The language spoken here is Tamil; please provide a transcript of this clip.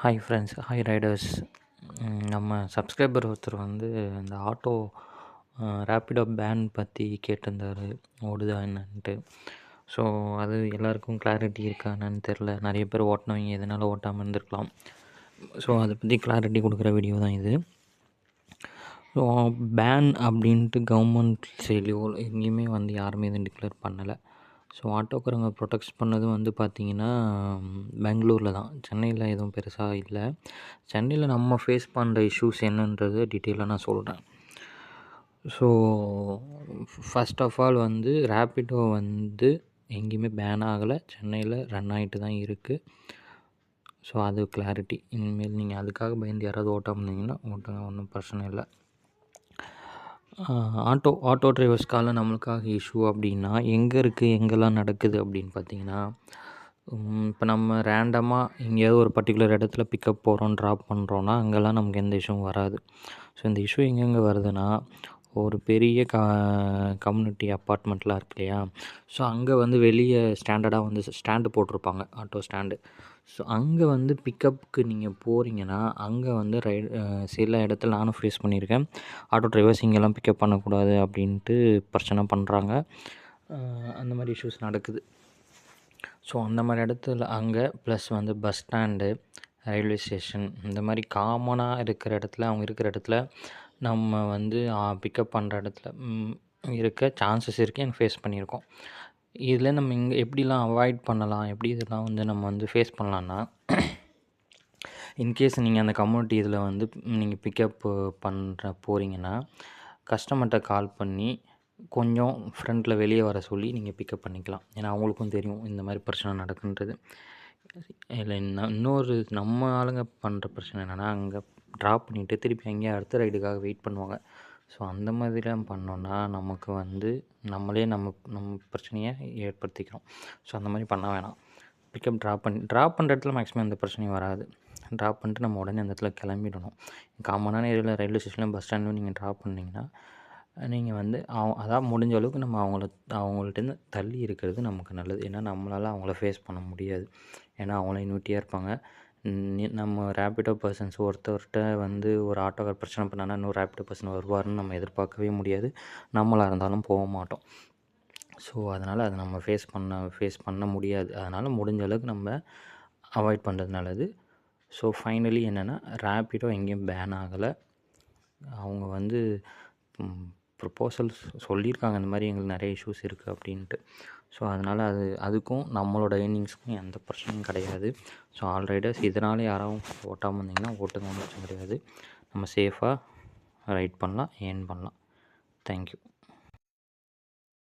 Hi friends, hi Riders. நம்ம சப்ஸ்கிரைபர் ஒருத்தர் வந்து இந்த ஆட்டோ ரேப்பிடோ பேன் பற்றி கேட்டிருந்தார், ஓடுதா என்னன்ட்டு. ஸோ அது எல்லாருக்கும் கிளாரிட்டி இருக்கா என்னன்னு தெரில. நிறைய பேர் ஓட்டினவங்க எதனால் ஓட்டாமல் இருந்திருக்கலாம். ஸோ அதை பற்றி கிளாரிட்டி கொடுக்குற வீடியோ தான் இது. ஸோ பேன் அப்படின்ட்டு கவர்மெண்ட் சைட்லையோ எங்கேயுமே வந்து யாருமே எதுவும் டிக்ளேர் பண்ணலை. ஸோ ஆட்டோக்காரங்க ப்ரொடெக்ட் பண்ணது வந்து பார்த்திங்கன்னா பெங்களூரில் தான். சென்னையில் எதுவும் பெருசாக இல்லை. சென்னையில் நம்ம ஃபேஸ் பண்ணுற இஷ்யூஸ் என்னன்றது டீட்டெயிலாக நான் சொல்கிறேன். ஸோ ஃபஸ்ட் ஆஃப் ஆல் வந்து ரேப்பிடோ வந்து எங்கேயுமே பேன் ஆகலை, சென்னையில் ரன் ஆகிட்டு தான் இருக்குது. ஸோ அது கிளாரிட்டி. இனிமேல் நீங்கள் அதுக்காக பயந்து யாராவது ஓட்டாமல் இருந்தீங்கன்னா ஓட்டுங்க, ஒன்றும் பிரச்சனை இல்லை. ஆட்டோ டிரைவர்ஸ்க்கால நம்மளுக்காக இஷ்யூ அப்படின்னா எங்கே இருக்குது, எங்கெல்லாம் நடக்குது அப்படின்னு பார்த்தீங்கன்னா, இப்போ நம்ம ரேண்டமாக எங்கேயாவது ஒரு பர்டிகுலர் இடத்துல பிக்கப் போகிறோம், ட்ராப் பண்ணுறோன்னா அங்கெல்லாம் நமக்கு எந்த இஷ்யூவும் வராது. ஸோ இந்த இஷ்யூ எங்கெங்கே வருதுன்னா, ஒரு பெரிய கம்யூனிட்டி அப்பார்ட்மெண்ட்லாம் இருக்கு இல்லையா, ஸோ அங்கே வந்து வெளியே ஸ்டாண்டர்டாக வந்து ஸ்டாண்டு போட்டிருப்பாங்க, ஆட்டோ ஸ்டாண்டு. ஸோ அங்கே வந்து பிக்கப்புக்கு நீங்கள் போகிறீங்கன்னா அங்கே வந்து சில இடத்துல நானும் ஃபேஸ் பண்ணியிருக்கேன். ஆட்டோ டிரைவர்ஸ் இங்கெல்லாம் பிக்கப் பண்ணக்கூடாது அப்படின்ட்டு பிரச்சனை பண்ணுறாங்க. அந்த மாதிரி இஷ்யூஸ் நடக்குது. ஸோ அந்த மாதிரி இடத்துல அங்கே ப்ளஸ் வந்து பஸ் ஸ்டாண்டு, ரயில்வே ஸ்டேஷன், இந்த மாதிரி காமனாக இருக்கிற இடத்துல அவங்க இருக்கிற இடத்துல நம்ம வந்து பிக்கப் பண்ணுற இடத்துல இருக்க சான்சஸ் இருக்குது. எனக்கு ஃபேஸ் பண்ணியிருக்கோம். இதில் நம்ம இங்கே எப்படிலாம் அவாய்ட் பண்ணலாம், எப்படி இதெல்லாம் வந்து நம்ம வந்து ஃபேஸ் பண்ணலான்னா, இன்கேஸ் நீங்கள் அந்த கம்யூனிட்டி இதில் வந்து நீங்கள் பிக்கப் போகிறீங்கன்னா கஸ்டமர்கிட்ட கால் பண்ணி கொஞ்சம் ஃப்ரண்ட்டில் வெளியே வர சொல்லி நீங்கள் பிக்கப் பண்ணிக்கலாம். ஏன்னா அவங்களுக்கும் தெரியும் இந்த மாதிரி பிரச்சனை நடக்குன்றது. இல்லை இன்னொரு நம்ம ஆளுங்க பண்ணுற பிரச்சனை என்னென்னா, அங்கே ட்ராப் பண்ணிவிட்டு திருப்பி அங்கேயே அடுத்த ரைடுக்காக வெயிட் பண்ணுவாங்க. ஸோ அந்த மாதிரிலாம் பண்ணோன்னா நமக்கு வந்து நம்மளே நம்ம பிரச்சனையை ஏற்படுத்திக்கிறோம். ஸோ அந்த மாதிரி பண்ண வேணாம். பிக்கப் ட்ராப் பண்ணுற இடத்துல மேக்ஸிமம் எந்த பிரச்சனையும் வராது. ட்ராப் பண்ணிட்டு நம்ம உடனே அந்த இடத்துல கிளம்பிடணும். காமனான ஏரியாவில் ரயில்வே ஸ்டேஷன்லையும் பஸ் ஸ்டாண்ட்லையும் நீங்கள் ட்ராப் பண்ணிங்கன்னா நீங்கள் வந்து அதான் முடிஞ்ச அளவுக்கு நம்ம அவங்கள்ட்டேருந்து தள்ளி இருக்கிறது நமக்கு நல்லது. ஏன்னா நம்மளால் அவங்கள ஃபேஸ் பண்ண முடியாது. ஏன்னா அவங்களே இன்விட்டியாக இருப்பாங்க. நம்ம ரேப்பிடோ பர்சன்ஸ் ஒருத்தர்கிட்ட வந்து ஒரு ஆட்டோக்கார் பிரச்சனை பண்ணான்னா இன்னொரு ரேப்பிடோ பர்சன் வருவார்னு நம்ம எதிர்பார்க்கவே முடியாது. நம்மளாக இருந்தாலும் போக மாட்டோம். ஸோ அதனால் அதை நம்ம ஃபேஸ் பண்ண முடியாது. அதனால் முடிஞ்ச அளவுக்கு நம்ம அவாய்ட் பண்ணுறது நல்லது. ஸோ ஃபைனலி என்னென்னா, ரேப்பிடோ எங்கேயும் பேன் ஆகலை. அவங்க வந்து ப்ரொப்போசல்ஸ் சொல்லியிருக்காங்க, இந்த மாதிரி எங்களுக்கு நிறைய இஷ்யூஸ் இருக்குது அப்படின்ட்டு. ஸோ அதனால் அதுக்கும் நம்மளோட ஏர்னிங்ஸ்க்கும் எந்த பிரச்சனையும் கிடையாது. ஸோ ஆல் ரைடர்ஸ் இதனால் யாராவது ஓட்டாமல் இருந்தீங்கன்னா ஓட்டுங்க, ஒன்றும் பிரச்சனை கிடையாது. நம்ம சேஃபாக ரைட் பண்ணலாம், ஏர்ன் பண்ணலாம். தேங்க்யூ.